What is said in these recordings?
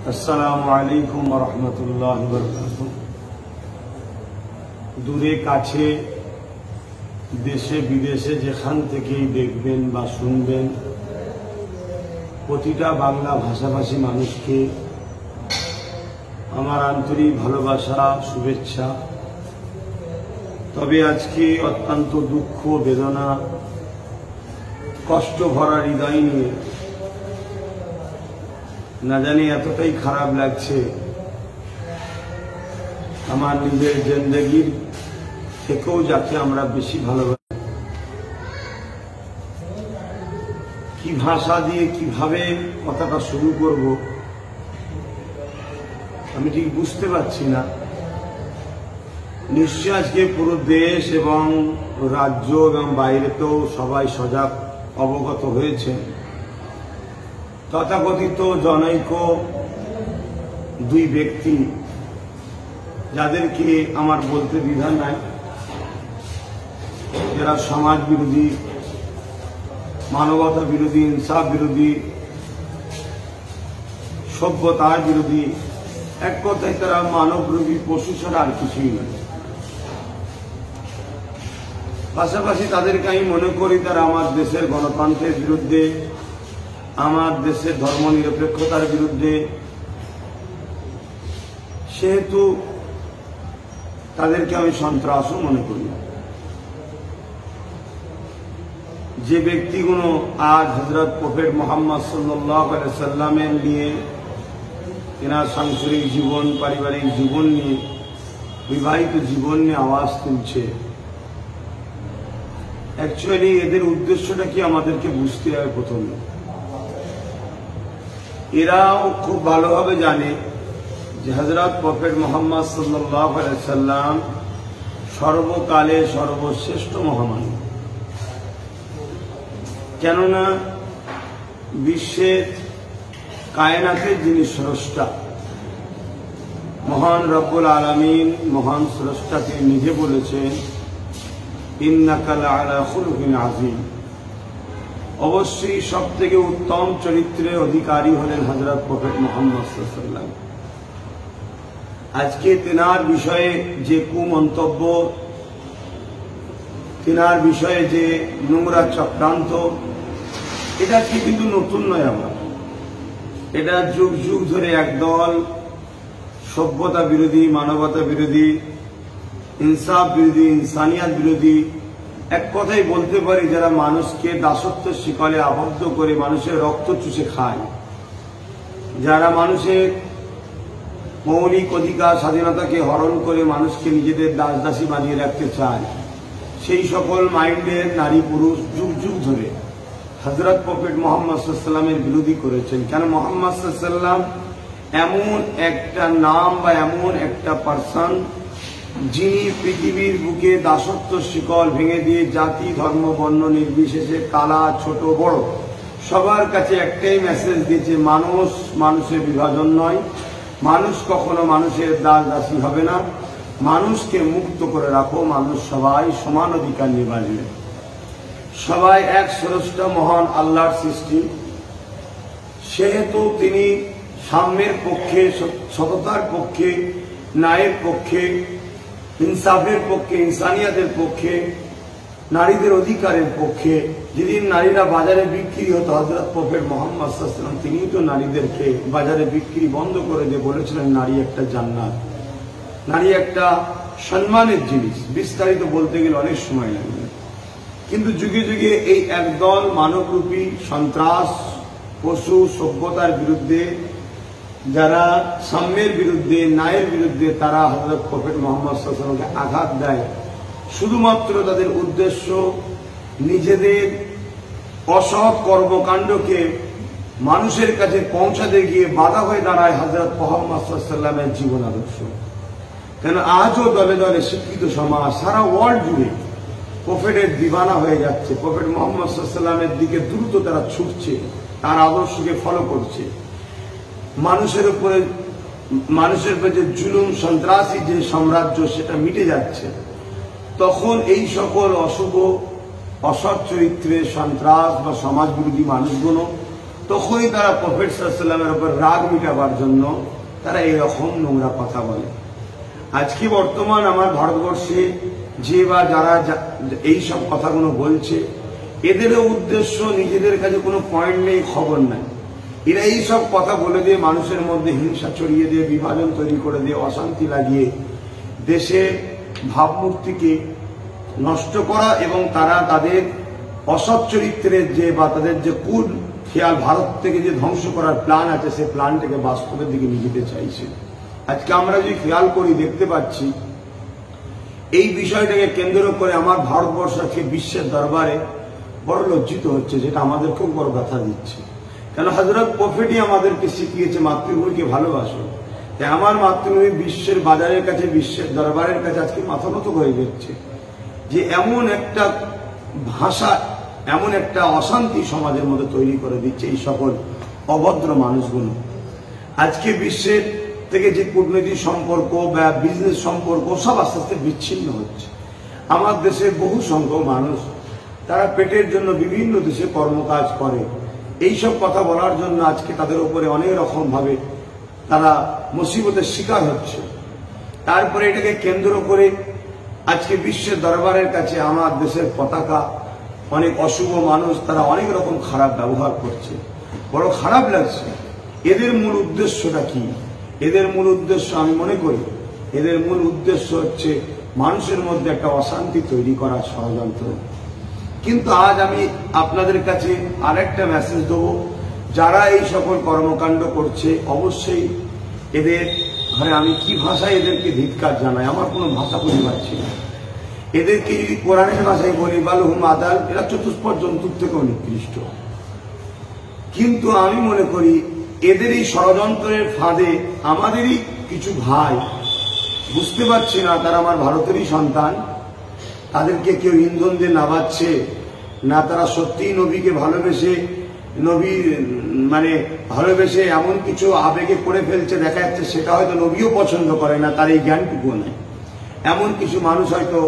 আসসালামু আলাইকুম ওয়া রাহমাতুল্লাহি ওয়া বারাকাতুহু। দূরে কাছে দেশে বিদেশে যেখান থেকেই দেখবেন বা শুনবেন, প্রতিটা বাংলা ভাষাভাষী মানুষকে আমার আন্তরিক ভালোবাসা, শুভেচ্ছা। তবে আজকে অত্যন্ত দুঃখ, বেদনা, কষ্ট ভরা হৃদয় নিয়ে না জানি এতটাই খারাপ লাগছে, আমার নিজের জিন্দেগির থেকেও যাকে আমরা বেশি ভালোবাসি। কি ভাষা দিয়ে কিভাবে কথাটা শুরু করব আমি ঠিক বুঝতে পারছি না। নিশ্চয় আজকে পুরো দেশ এবং রাজ্য এবং বাইরেতেও সবাই সজাগ অবগত হয়েছে। তথাকথিত জনৈক দুই ব্যক্তি, যাদেরকে আমার বলতে দ্বিধা নাই, যারা সমাজ বিরোধী, মানবতা বিরোধী, ইনসাফ বিরোধী, সভ্যতার বিরোধী, এক কথায় তারা মানবরূপী পশু ছাড়া আর কিছুই নয়। পাশাপাশি তাদেরকে আমি মনে করি তারা আমার দেশের গণতন্ত্রের বিরুদ্ধে, আমার দেশের ধর্মনিরপেক্ষতার বিরুদ্ধে। সেহেতু তাদেরকে আমি সন্ত্রাসও মনে করি। যে ব্যক্তিগুলো আজ হযরত প্রফেট মুহাম্মদ সাল্লাল্লাহু আলাইহি সাল্লামের নিয়ে, এনার সাংসারিক জীবন, পারিবারিক জীবন নিয়ে, বিবাহিত জীবন নিয়ে আওয়াজ তুলছে, অ্যাকচুয়ালি এদের উদ্দেশ্যটা কি আমাদেরকে বুঝতে হবে। প্রথমে এরাও খুব ভালোভাবে জানে যে হযরত প্রফেট মুহাম্মদ সাল্লাল্লাহু আলাইহি সাল্লাম সর্বকালে সর্বশ্রেষ্ঠ মহামানব। কেননা বিশ্বের কায়নাতের যিনি স্রষ্টা, মহান রব্বুল আলামিন, মহান স্রষ্টা, তিনি নিজে বলেছেন ইন্নাকা লাআলা খুলুকিন আযীম। অবশ্যই সব থেকে উত্তম চরিত্রের অধিকারী হলেন হযরত প্রফেট মুহাম্মদ সাল্লাল্লাহু আলাইহি ওয়াসাল্লাম। আজকে তেনার বিষয়ে যে কুমন্তব্য, তেনার বিষয়ে যে নোংরা চক্রান্ত, এটা কিন্তু নতুন নয়। আমার এটা যুগ যুগ ধরে একদল সভ্যতা বিরোধী, মানবতা বিরোধী, ইনসাফ বিরোধী, ইনসানিয়াত বিরোধী, এক কথাই বলতে পারি যারা মানুষকে দাসত্বের শিকলে আবদ্ধ করে মানুষের রক্ত চুষে খায়, যারা মানুষের মৌলিক অধিকার, স্বাধীনতাকে হরণ করে মানুষকে নিজেদের দাসদাসী বানিয়ে রাখতে চায়, সেই সকল মাইন্ডের নারী পুরুষ যুগ যুগ ধরে হযরত প্রফেট মুহাম্মদ সাল্লাল্লাহু আলাইহি ওয়াসাল্লামের বিরোধী করেছেন। কেন? মুহাম্মদ সাল্লাল্লাহু আলাইহি ওয়াসাল্লাম এমন একটা নাম বা এমন একটা পার্সন, যিনি পৃথিবীর বুকে দাসত্ব শিকল ভেঙে দিয়ে জাতি, ধর্ম, বর্ণ নির্বিশেষে, কালা, ছোট বড়, সবার কাছে একটাই মেসেজ দিয়েছে, মানুষ মানুষের বিভাজন নয়, মানুষ কখনো মানুষের দাস দাসী হবে না, মানুষকে মুক্ত করে রাখো, মানুষ সবাই সমান অধিকার নিয়ে বাঁচবে, সবাই এক স্রষ্টা মহান আল্লাহর সৃষ্টি। সেহেতু তিনি সাম্যের পক্ষে, সততার পক্ষে, ন্যায়ের পক্ষে, ইনসাফের পক্ষে, ইনসানিয়াতের পক্ষে, নারীদের অধিকারের পক্ষে। যেদিন নারীরা বাজারে বিক্রি হতো, হযরত প্রফেট মুহাম্মদ সাল্লাল্লাহু আলাইহি ওয়াসাল্লাম তিনিও তো নারীদেরকে বাজারে বিক্রি বন্ধ করে দিয়ে বলেছিলেন নারী একটা জান্নাত, নারী একটা সম্মানের জিনিস। বিস্তারিত বলতে গেলে অনেক সময় লাগবে, কিন্তু যুগে যুগে এই একদল মানবরূপী সন্ত্রাস, পশু সভ্যতার বিরুদ্ধে, যারা সাম্যের বিরুদ্ধে, ন্যায়ের বিরুদ্ধে, তারা হযরত প্রফেট মুহাম্মদ সাল্লাল্লাহু আলাইহি ওয়াসাল্লামকে আঘাত দেয়। শুধুমাত্র তাদের উদ্দেশ্য নিজেদের অসৎ কর্মকাণ্ডকে মানুষের কাছে পৌঁছাতে গিয়ে বাধা হয়ে দাঁড়ায় হযরত মুহাম্মদ সাল্লাল্লাহু আলাইহি ওয়াসাল্লামের জীবন আদর্শ। কেন আজও দলে দলে শিক্ষিত সমাজ সারা ওয়ার্ল্ড জুড়ে প্রফেটের দিবানা হয়ে যাচ্ছে, প্রফেট মুহাম্মদ সাল্লাল্লাহু আলাইহি ওয়াসাল্লামের দিকে দ্রুত তারা ছুটছে, তার আদর্শকে ফলো করছে। মানুষের উপরে যে জুলুম, সন্ত্রাসী যে সাম্রাজ্য, সেটা মিটে যাচ্ছে। তখন এই সকল অশুভ, অসৎ চরিত্রের সন্ত্রাস বা সমাজ বিরোধী মানুষগুলো তখনই তারা প্রফেট সাল্লাল্লাহু আলাইহি ওয়াসাল্লামের উপর রাগ মিটাবার জন্য তারা এইরকম নোংরা কথা বলে। আজকে বর্তমান আমার ভারতবর্ষে যে বা যারা এইসব কথাগুলো বলছে, এদেরও উদ্দেশ্য নিজেদের কাছে কোনো পয়েন্ট নেই, খবর নাই। এরা এইসব কথা বলে দিয়ে মানুষের মধ্যে হিংসা ছড়িয়ে দিয়ে, বিভাজন তৈরি করে দিয়ে, অশান্তি লাগিয়ে দেশে ভাবমূর্তিকে নষ্ট করা এবং তারা তাদের অসৎ চরিত্রের যে বা তাদের যে কুল খেয়াল ভারত থেকে যে ধ্বংস করার প্ল্যান আছে, সেই প্ল্যানটাকে বাস্তবের দিকে নিয়ে যেতে চাইছে। আজকে আমরা যদি খেয়াল করি দেখতে পাচ্ছি এই বিষয়টাকে কেন্দ্র করে আমার ভারতবর্ষ আজকে বিশ্বের দরবারে বড় লজ্জিত হচ্ছে, যেটা আমাদের খুব বড় ব্যথা দিচ্ছে। কেন হযরত প্রফেটই আমাদেরকে শিখিয়েছে মাতৃভূমিকে ভালোবাসো, তাই আমার মাতৃভূমি বিশ্বের বাজারের কাছে, বিশ্বের দরবারের কাছে আজকে মাথা নত হয়ে যাচ্ছে যে এমন একটা ভাষা, এমন একটা অশান্তি সমাজের মধ্যে তৈরি করে দিচ্ছে এই সকল অভদ্র মানুষগুলো। আজকে বিশ্বের থেকে যে কূটনৈতিক সম্পর্ক বা বিজনেস সম্পর্ক সব আস্তে আস্তে বিচ্ছিন্ন হচ্ছে। আমার দেশে বহু সংখ্যক মানুষ তারা পেটের জন্য বিভিন্ন দেশে কর্মকাজ করে, এইসব কথা বলার জন্য আজকে তাদের উপরে অনেক রকম ভাবে তারা মুসিবতের শিকার হচ্ছে। তারপরে এটাকে কেন্দ্র করে আজকে বিশ্বের দরবারের কাছে আমার দেশের পতাকা অনেক অশুভ মানুষ তারা অনেক রকম খারাপ ব্যবহার করছে, বড় খারাপ লাগছে। এদের মূল উদ্দেশ্যটা কি? এদের মূল উদ্দেশ্য আমি মনে করি এদের মূল উদ্দেশ্য হচ্ছে মানুষের মধ্যে একটা অশান্তি তৈরি করার ষড়যন্ত্র। কিন্তু আজ আমি আপনাদের কাছে আরেকটা মেসেজ দেব, যারা এই সকল কর্মকাণ্ড করছে অবশ্যই এদের ঘরে আমি কি ভাষায় এদেরকে ধিক্কার জানাই, আমার কোনো ভাষা খুঁজে পাচ্ছি না। এদেরকে যদি কোরআনের ভাষায় বলি বালহুম আদাল, এরা চতুষ্পদ জন্তুর থেকেও নিকৃষ্ট। কিন্তু আমি মনে করি এদের এই ষড়যন্ত্রের ফাঁদে আমাদেরই কিছু ভাই বুঝতে পারছি না, তারা আমার ভারতেরই সন্তান, তাদেরকে কেউ ইন্ধন দিয়ে নামাচ্ছে না, তারা সত্যিই নবীকে ভালোবেসে, নবীর মানে ভালোবেসে এমন কিছু আবেগে পড়ে ফেলছে দেখা যাচ্ছে সেটা হয়তো নবীও পছন্দ করে না, তার এই জ্ঞানটুকু নেই। এমন কিছু মানুষ হয়তো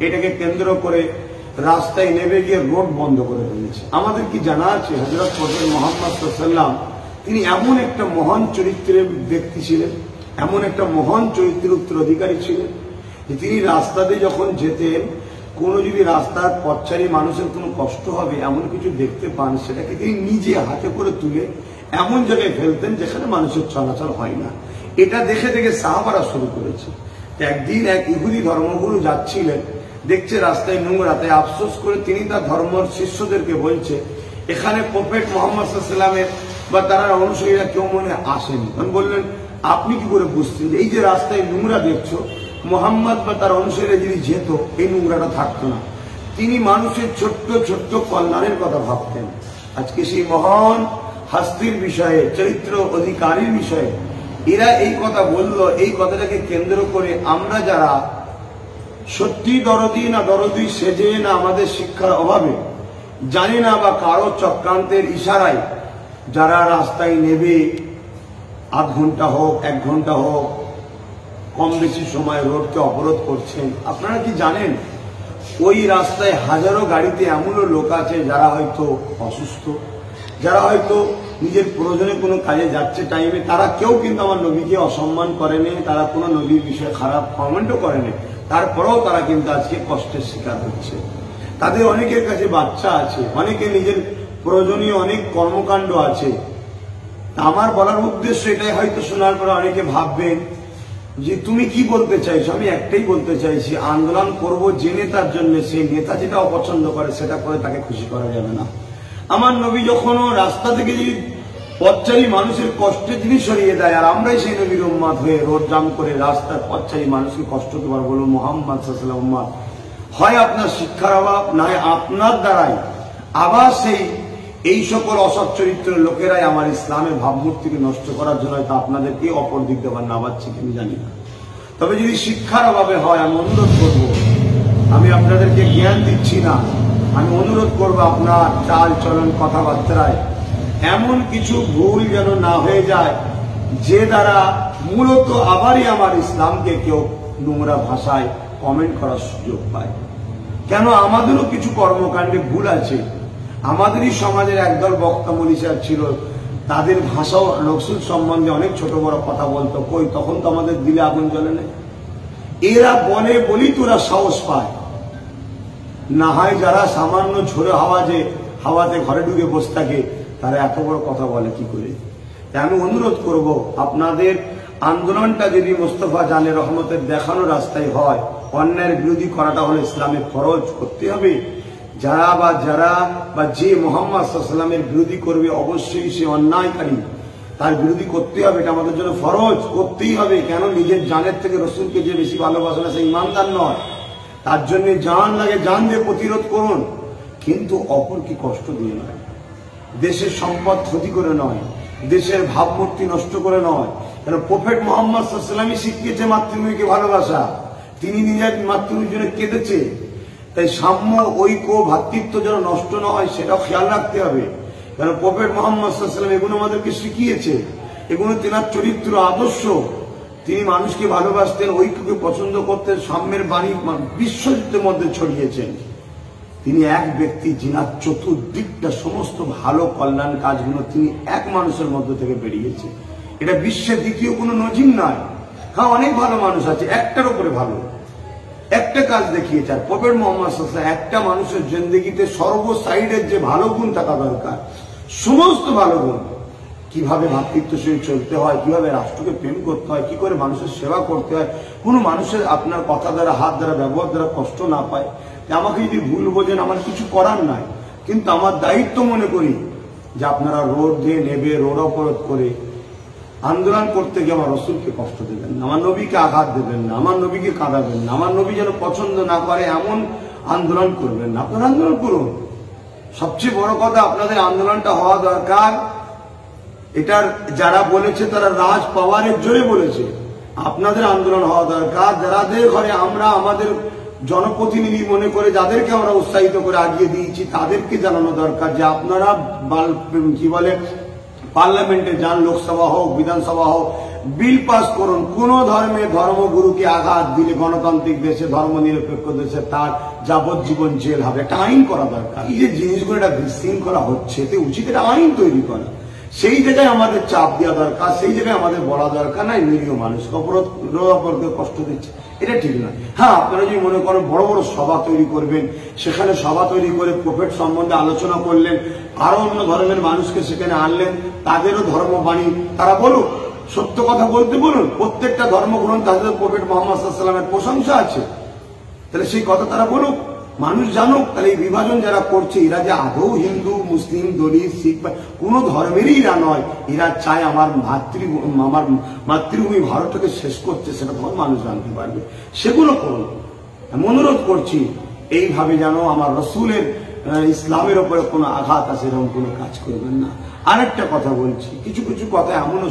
এটাকে কেন্দ্র করে রাস্তায় নেমে গিয়ে রোড বন্ধ করে ফেলেছে। আমাদের কি জানা আছে হযরত প্রফেট মুহাম্মদ সাল্লাল্লাহু আলাইহি ওয়াসাল্লাম তিনি এমন একটা মহান চরিত্রের ব্যক্তি ছিলেন, এমন একটা মহান চরিত্রের উত্তরাধিকারী ছিলেন যে তিনি রাস্তাতে যখন যেতেন, কোনো যদি রাস্তার পথচারী মানুষের কোনো কষ্ট হবে এমন কিছু দেখতে পান, সেটাকে তিনি নিজে হাতে করে তুলে এমন জায়গায় ফেলতেন যেখানে মানুষের চলাচল হয় না। এটা দেখে দেখে সাহাবারা শুরু করেছে। একদিন এক ইহুদি ধর্মগুরু যাচ্ছিলেন, দেখছে রাস্তায় নোংরা, তাই আফসোস করে তিনি তার ধর্মের শিষ্যদেরকে বলছে এখানে প্রফেট মুহাম্মদ সাল্লাল্লাহু আলাইহি ওয়াসাল্লামের বা তার অনুসারীরা কেউ মনে আসেনি। বললেন আপনি কি করে বুঝছেন এই যে রাস্তায় নোংরা দেখছো, মুহাম্মদ বা তার অনুসারীরা যদি যেত এই নোংরাটা থাকতো না। তিনি মানুষের ছোট্ট ছোট্ট কল্যাণের কথা ভাবতেন। আজকে সেই মহান হাস্তির বিষয়ে, চরিত্র অধিকারীর বিষয়ে এরা এই কথা বলল। এই কথাটাকে কেন্দ্র করে আমরা যারা সত্যি দরদি না দরদি সেজে না আমাদের শিক্ষার অভাবে জানি না বা কারো চক্রান্তের ইশারায় যারা রাস্তায় নেবে আধ ঘন্টা হোক 1 ঘন্টা হোক কম বেশি সময় রোডকে অবরোধ করছেন, আপনারা কি জানেন ওই রাস্তায় হাজারো গাড়িতে এমনও লোক আছে যারা হয়তো অসুস্থ, যারা হয়তো নিজের প্রয়োজনে কোনো কাজে যাচ্ছে টাইমে, তারা কেউ কিন্তু আমার নবীকে অসম্মান করেনি, তারা কোনো নবীর বিষয়ে খারাপ কমেন্টও করেনি, তারপরেও তারা কিন্তু আজকে কষ্টের শিকার হচ্ছে। তাদের অনেকের কাছে বাচ্চা আছে, অনেকে নিজের প্রয়োজনীয় অনেক কর্মকাণ্ড আছে। আমার বলার উদ্দেশ্য এটাই, হয়তো শোনার পরে অনেকে ভাববেন যে তুমি কি বলতে চাইছো। আমি একটাই বলতে চাইছি, আন্দোলন করব যে নেতার জন্য, সেই নেতা যেটা অপছন্দ করে সেটা করে তাকে খুশি করা যাবে না। আমার নবী যখন রাস্তা থেকে যদি পথচারী মানুষের কষ্টের জিনিস সরিয়ে দেয়, আর আমরাই সেই নবীর উম্মাত হয়ে রোড জাম করে রাস্তার পথচারী মানুষকে কষ্ট দেবার বলবো মুহাম্মদ সাল্লাল্লাহু আলাইহি ওয়াসাল্লাম উম্মাত, হয় আপনার শিক্ষার অভাব, না হয় আপনার দ্বারাই আবার এই সকল অসৎ চরিত্রের লোকেরাই আমার ইসলামের ভাবমূর্তিকে নষ্ট করার জন্য হয়তো আপনাদেরকে অপর দিক দেবার নামাচ্ছি কিনা জানি না। তবে যদি শিক্ষার অভাবে হয়, আমি অনুরোধ করব, আমি আপনাদেরকে জ্ঞান দিচ্ছি না, আমি অনুরোধ করব আপনার চাল চলন কথাবার্তায় এমন কিছু ভুল যেন না হয়ে যায় যে দ্বারা মূলত আবারই আমার ইসলামকে কেউ নোংরা ভাষায় কমেন্ট করার সুযোগ পায়। কেন আমাদেরও কিছু কর্মকাণ্ডে ভুল আছে। আমাদেরই সমাজের একদল বক্তা মনীষী ছিল তাদের ভাষাও রসুল সম্বন্ধে অনেক ছোট বড় কথা বলতো, কই তখন তো আমাদের দিলে আগুন জ্বলে না। এরা বলে বলি তোরা সাহস পায় না, হয় যারা সামান্য ঝোড়ো হাওয়াতে ঘরে ঢুকে বসে থাকে তারা এত বড় কথা বলে কি করে। আমি অনুরোধ করব, আপনাদের আন্দোলনটা যদি মোস্তফা জানের রহমতের দেখানো রাস্তায় হয়, অন্যায়ের বিরোধী করাটা হলো ইসলামে ফরজ করতে হবে। যারা বা যে মোহাম্মদ সাল্লামের বিরোধী করবে অবশ্যই সে অন্যায়কারী, তার বিরোধী করতে হবে, এটা আমাদের জন্য ফরজ করতেই হবে। কেন? নিজের জানের থেকে রসুলকে যে বেশি ভালোবাসে না সে ইমানদার নয়। তার জন্য জান লাগে, জান দিয়ে প্রতিরোধ করুন, কিন্তু অপরকে কষ্ট দিয়ে নয়, দেশের সম্পদ ক্ষতি করে নয়, দেশের ভাবমূর্তি নষ্ট করে নয়। কারণ প্রফেট মোহাম্মদ সাল্লামই শিখিয়েছে মাতৃভূমিকে ভালোবাসা, তিনি নিজের মাতৃভূমির জন্য কেঁদেছে। তাই সাম্য, ঐক্য, ভ্রাতৃত্ব যেন নষ্ট না হয় সেটাও খেয়াল রাখতে হবে। কারণ প্রফেট মোহাম্মদ সাল্লাম এগুলো আমাদেরকে শিখিয়েছে, এগুলো তেনার চরিত্র আদর্শ। তিনি মানুষকে ভালোবাসতেন, ঐক্যকে পছন্দ করতেন, সাম্যের বাণী বিশ্বযুদ্ধের মধ্যে ছড়িয়েছেন। তিনি এক ব্যক্তি যিনার চতুর্দিকটা সমস্ত ভালো কল্যাণ কাজগুলো তিনি এক মানুষের মধ্যে থেকে বেরিয়েছে। এটা বিশ্বের দ্বিতীয় কোনো নজির নয়। হ্যাঁ, অনেক ভালো মানুষ আছে, একটার উপরে ভালো, একটা কাজ দেখিয়েছে। আর প্রফেট মোহাম্মদ সাল্লাল্লাহু আলাইহি একটা মানুষের জিন্দেগিতে সর্ব সাইডের যে ভালো গুণ থাকা দরকার, সমস্ত ভালো গুণ, কিভাবে ভাতৃত্ব সহিত চলতে হয়, কিভাবে রাষ্ট্রকে প্রেম করতে হয়, কি করে মানুষের সেবা করতে হয়, কোনো মানুষের আপনার কথা দ্বারা, হাত দ্বারা, ব্যবহার দ্বারা কষ্ট না পায়। আমাকে যদি ভুল বোঝেন, আমার কিছু করার নাই, কিন্তু আমার দায়িত্ব মনে করি যে আপনারা রোড দিয়ে নেবে, রোড অবরোধ করে আন্দোলন করতে গিয়ে আমার রসুলকে কষ্ট দেবেন না, আমার নবীকে আঘাত দেবেন না, আমার নবীকে কাঁদাবেন না, আমার নবী যেন পছন্দ না করে এমন আন্দোলন করবেন না। আপনারা আন্দোলন করুন, সবচেয়ে বড় কথা আপনাদের আন্দোলনটা হওয়া দরকার। এটার যারা বলেছে তারা রাজ পাওয়ারের জোরে বলেছে, আপনাদের আন্দোলন হওয়া দরকার। যাদের ঘরে আমরা আমাদের জনপ্রতিনিধি মনে করে যাদেরকে আমরা উৎসাহিত করে আগিয়ে দিয়েছি তাদেরকে জানানো দরকার যে আপনারা কি বলে পার্লামেন্টে যান, লোকসভা হোক, বিধানসভা হোক, বিল পাস করুন। কোন ধর্মে ধর্মগুরুকে আঘাত দিলে গণতান্ত্রিক দেশে, ধর্ম নিরপেক্ষ দেশে তার যাবজ্জীবন জেল হবে, একটা আইন করা দরকার। এই যে জিনিসগুলো একটা বিশৃঙ্খলা হচ্ছে, এতে উচিত একটা আইন তৈরি করা। সেই জায়গায় আমাদের চাপ দেওয়া দরকার, সেই জায়গায় আমাদের বলা দরকার না নিরীহ মানুষকে অপরকে কষ্ট দিচ্ছে, এটা ঠিক নয়। হ্যাঁ, আপনারা যদি মনে করেন বড় বড় সভা তৈরি করবেন, সেখানে সভা তৈরি করে প্রফেট সম্বন্ধে আলোচনা করলেন, আরো অন্য ধর্মের মানুষকে সেখানে আনলেন, তাদেরও ধর্মবাণী তারা বলুক, সত্য কথা বলতে বলুন। প্রত্যেকটা ধর্মগ্রন্থে তাদের প্রফেট মোহাম্মদ সাল্লাল্লাহু আলাইহি ওয়াসাল্লামের প্রশংসা আছে, তাহলে সেই কথা তারা বলুক, মানুষ জানুক। তাহলে এই বিভাজন যারা করছে, এরা যে আদৌ হিন্দু, মুসলিম, দলিত, শিখ কোন ধর্মেরই এরা নয়, এরা চায় আমার মাতৃভূমি ভারতটাকে শেষ করছে, সেটা তখন মানুষ জানতে পারবে। সেগুলো করুন, আমি অনুরোধ করছি। এইভাবে যেন আমার রসুলের ইসলামের ওপরে কোনো আঘাত আছে এরকম কোনো কাজ করবেন না। আরেকটা কথা বলছি, কিছু কিছু কথা এমনও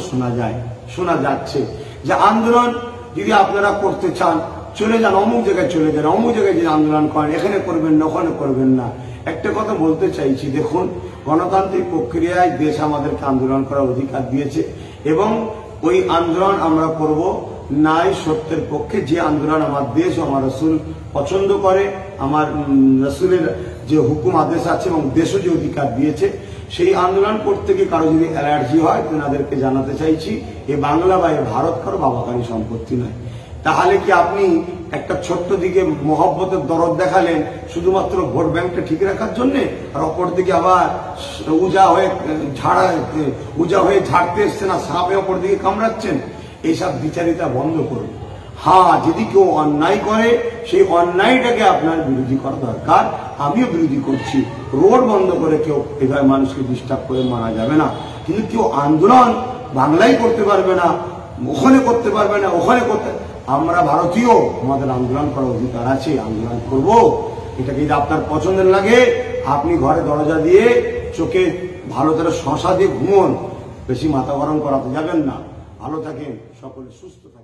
শোনা যাচ্ছে যে আন্দোলন যদি আপনারা করতে চান চলে যান, অমুক জায়গায় চলে যান, অমুক জায়গায় যদি আন্দোলন করেন, এখানে করবেন না, ওখানে করবেন না। একটা কথা বলতে চাইছি, দেখুন, গণতান্ত্রিক প্রক্রিয়ায় দেশ আমাদেরকে আন্দোলন করার অধিকার দিয়েছে এবং ওই আন্দোলন আমরা করব নাই সত্যের পক্ষে। যে আন্দোলন আমার দেশ, আমার রসুল পছন্দ করে, আমার রসুলের যে হুকুম আদেশ আছে এবং দেশও যে অধিকার দিয়েছে, সেই আন্দোলন করতে গিয়ে কারো যদি অ্যালার্জি হয়, তেনাদেরকে জানাতে চাইছি এ বাংলা বা এ ভারত কারো বাবাকারী সম্পত্তি নয়। তাহলে কি আপনি একটা ছোট্ট দিকে মহব্বতের দরদ দেখালেন শুধুমাত্র ভোট ব্যাংকটা ঠিক রাখার জন্য, আর অপর দিকে আবার উজা হয়ে ঝাড়তে এসছেন আর সাপে অপর দিকে কামড়াচ্ছেন? এইসব বিচারিতা বন্ধ করুন। হ্যাঁ, যদি কেউ অন্যায় করে সেই অন্যায়টাকে আপনার বিরোধী করা দরকার, আমিও বিরোধী করছি। রোড বন্ধ করে কেউ এভাবে মানুষকে ডিস্টার্ব করে মারা যাবে না, কিন্তু কেউ আন্দোলন বাংলায় করতে পারবে না, ওখানে করতে পারবে না, ওখানে করতে। আমরা ভারতীয়, আমাদের আন্দোলন করার অধিকার আছে, আন্দোলন করব। এটা যদি আপনার পছন্দের লাগে, আপনি ঘরে দরজা দিয়ে চোখে ভালো করে শশা দিয়ে ঘুমন, বেশি মাথা গরম করাতে যাবেন না। ভালো থাকেন, সকলে সুস্থ থাকেন।